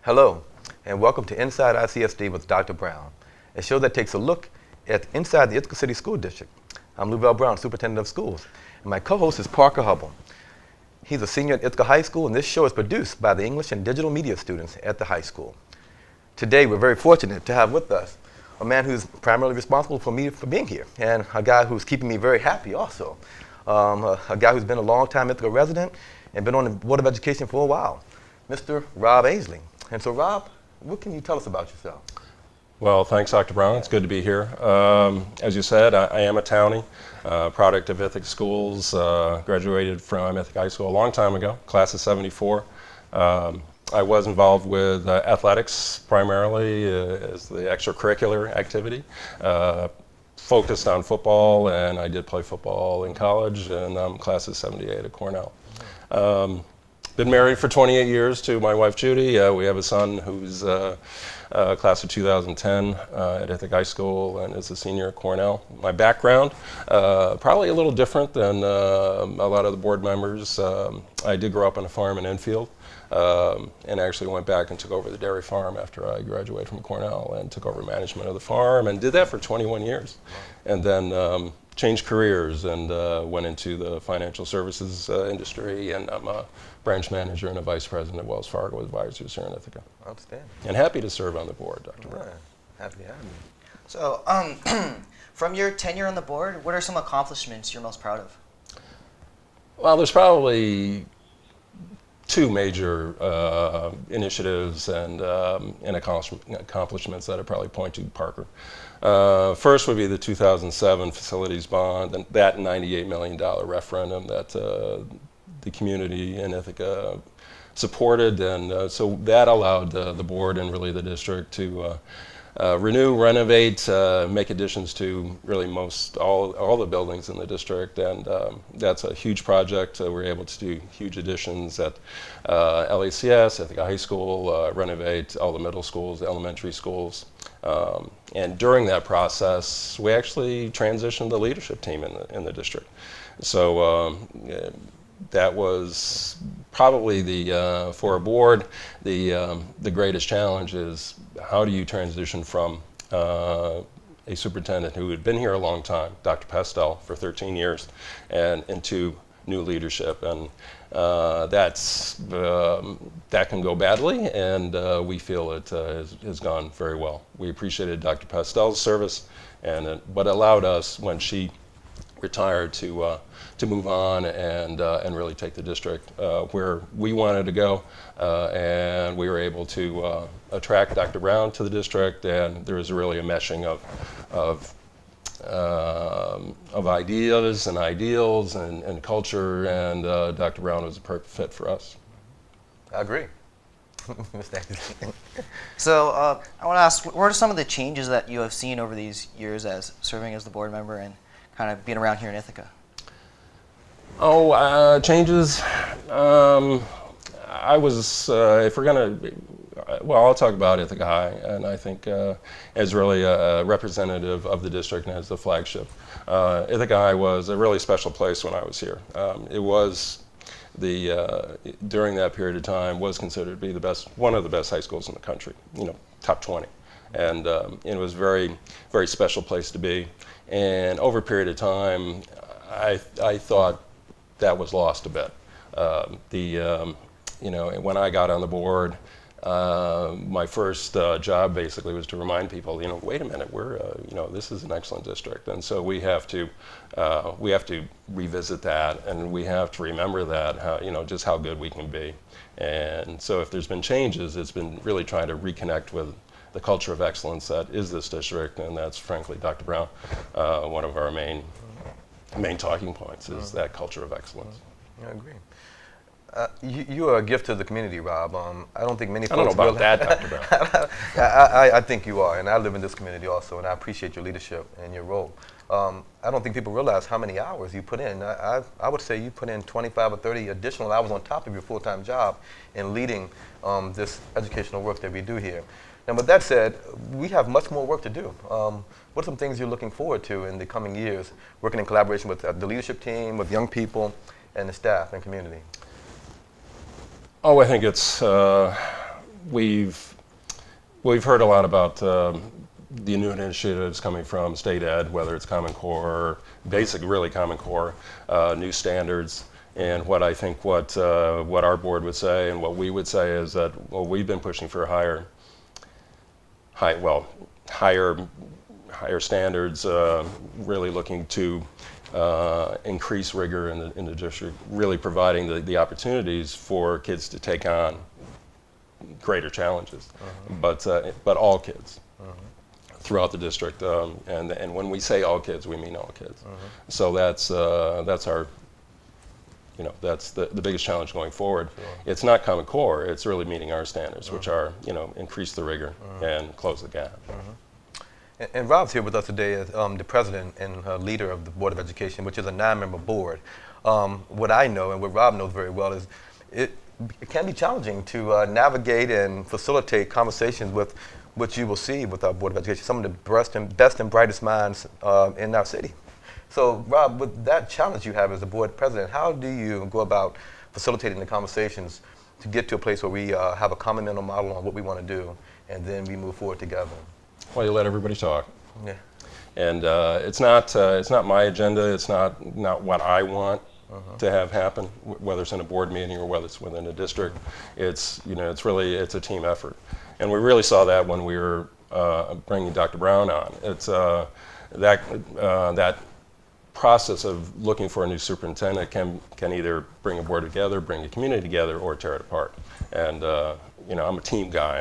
Hello, and welcome to Inside ICSD with Dr. Brown, a show that takes a look at inside the Ithaca City School District. I'm Louvel Brown, Superintendent of Schools, and my co-host is Parker Hubbell. He's a senior at Ithaca High School, and this show is produced by the English and Digital Media students at the high school. Today, we're very fortunate to have with us a man who's primarily responsible for me for being here, and a guy who's keeping me very happy also. A guy who's been a long-time Ithaca resident and been on the Board of Education for a while, Mr. Rob Ainslie. And so, Rob, what can you tell us about yourself? Well, thanks, Dr. Brown. It's good to be here. As you said, I am a townie, product of Ithaca Schools, graduated from Ithaca High School a long time ago, class of '74. I was involved with athletics primarily as the extracurricular activity. Focused on football, and I did play football in college, and I'm class of '78 at Cornell. Been married for 28 years to my wife Judy. We have a son who's class of 2010 at Ithaca High School and is a senior at Cornell. My background, probably a little different than a lot of the board members. I did grow up on a farm in Enfield, and actually went back and took over the dairy farm after I graduated from Cornell and took over management of the farm and did that for 21 years. And then changed careers and went into the financial services industry, and I'm a branch manager and a vice president of Wells Fargo Advisors here in Ithaca. Outstanding. And happy to serve on the board, Dr. Brown. Happy to have you. So, from your tenure on the board, what are some accomplishments you're most proud of? Well, there's probably two major initiatives and accomplishments that I'd probably point to, Parker. First would be the 2007 facilities bond, and that $98 million referendum that the community in Ithaca supported, and so that allowed the board and really the district to renew, renovate, make additions to really most all the buildings in the district, and that's a huge project. We were able to do huge additions at LACS, Ithaca High School, renovate all the middle schools, the elementary schools. And during that process, we actually transitioned the leadership team in the district. So that was probably for a board, the greatest challenge is how do you transition from a superintendent who had been here a long time, Dr. Pestel, for 13 years, and into new leadership. And that can go badly, and we feel it has gone very well. We appreciated Dr. Pestel's service, and what allowed us, when she retired, to move on and really take the district where we wanted to go, and we were able to attract Dr. Brown to the district, and there was really a meshing of ideas and ideals and culture, and Dr. Brown was a perfect fit for us. I agree. So, I want to ask, what are some of the changes that you have seen over these years as serving as the board member and kind of being around here in Ithaca? Changes. I was, if we're going to, well, I'll talk about Ithaca High, and I think as really a representative of the district and as the flagship. Ithaca High was a really special place when I was here. It was during that period of time, was considered to be one of the best high schools in the country, top 20. And it was a very, very special place to be. And over a period of time, I thought that was lost a bit. When I got on the board, my first job basically was to remind people, wait a minute, this is an excellent district, and so we have to revisit that, and we have to remember that, just how good we can be. And so if there's been changes, it's been really trying to reconnect with the culture of excellence that is this district, and that's frankly, Dr. Brown, one of our main talking points is that culture of excellence. I agree. You are a gift to the community, Rob. I don't think many folks I don't know about that, Dr. Brown. I think you are, and I live in this community also, and I appreciate your leadership and your role. I don't think people realize how many hours you put in. I would say you put in 25 or 30 additional hours on top of your full-time job in leading this educational work that we do here. Now, with that said, we have much more work to do. What are some things you're looking forward to in the coming years, working in collaboration with the leadership team, with young people, and the staff and community? Oh, I think it's we've heard a lot about the new initiatives coming from state ed, whether it's Common Core, really Common Core, new standards. And what I think what our board would say and what we would say is that, well, we've been pushing for higher standards, really looking to increase rigor in the district, really providing the opportunities for kids to take on greater challenges, but all kids throughout the district. And when we say all kids, we mean all kids. So that's our, that's the biggest challenge going forward. Sure. It's not Common Core, it's really meeting our standards, which are, increase the rigor and close the gap. And Rob's here with us today as the president and leader of the Board of Education, which is a 9-member board. What I know and what Rob knows very well is it can be challenging to navigate and facilitate conversations with what you will see with our Board of Education, some of the best and brightest minds in our city. So, Rob, with that challenge you have as the board president, how do you go about facilitating the conversations to get to a place where we have a common mental model on what we want to do, and then we move forward together? Well, you let everybody talk. Yeah. And it's not my agenda. It's not what I want to have happen, whether it's in a board meeting or whether it's within a district. It's a team effort, and we really saw that when we were bringing Dr. Brown on. It's that process of looking for a new superintendent can either bring a board together, bring a community together, or tear it apart. And I'm a team guy.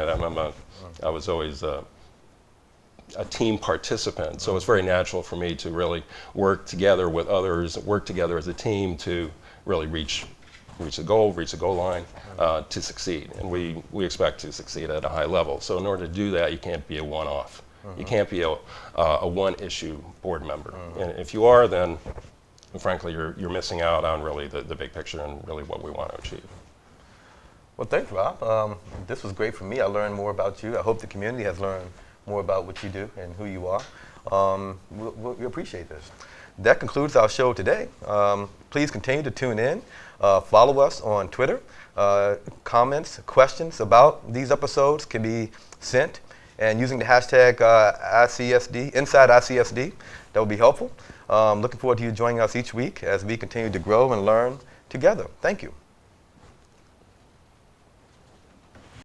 I was always a team participant, so it's very natural for me to really work together with others, work together as a team to really reach the goal line to succeed. And we expect to succeed at a high level. So in order to do that, you can't be a one-off. You can't be a one-issue board member. And if you are, then frankly, you're missing out on really the big picture and really what we want to achieve. Well, thanks, Rob. This was great for me. I learned more about you. I hope the community has learned more about what you do and who you are. We appreciate this. That concludes our show today. Please continue to tune in. Follow us on Twitter. Comments, questions about these episodes can be sent, and using the hashtag ICSD, Inside ICSD, that would be helpful. Looking forward to you joining us each week as we continue to grow and learn together. Thank you.